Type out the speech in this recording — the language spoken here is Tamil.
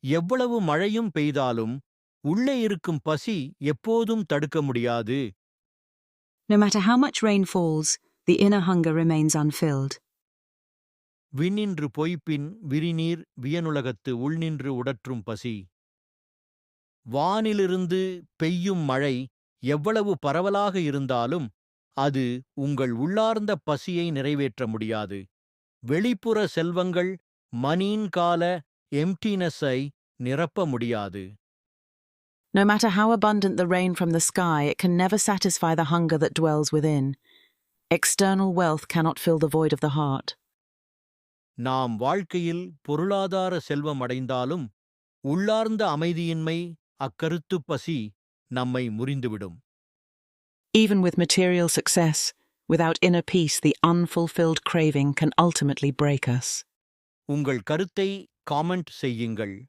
எவ்வளவு மழையும் பெய்தாலும் உள்ளே இருக்கும் பசி எப்போதும் தடுக்க முடியாது. No matter how much rain falls, the inner hunger remains unfilled. விண்ணின்று பொய்ப்பின் விரிநீர் வியனுலகத்து உள்நின்று உடற்றும் பசி. வானிலிருந்து பெய்யும் மழை எவ்வளவு பரவலாக இருந்தாலும் அது உங்கள் உள்ளார்ந்த பசியை நிறைவேற்ற முடியாது. வெளிப்புற செல்வங்கள் மணீன் கால எம்டினஸை நிரப்ப முடியாது. No matter how abundant the rain from the sky, it can never satisfy the hunger that dwells within. External wealth cannot fill the void of the heart. நாம் வாழ்க்கையில் பொருளாதார செல்வம் அடைந்தாலும் உள்ளார்ந்த அமைதியின்மை அக்கருத்துப் பசி நம்மை முறிந்துவிடும். Even with material success, without inner peace, the unfulfilled craving can ultimately break us. உங்கள் கருத்தை காமெண்ட் செய்யுங்கள்.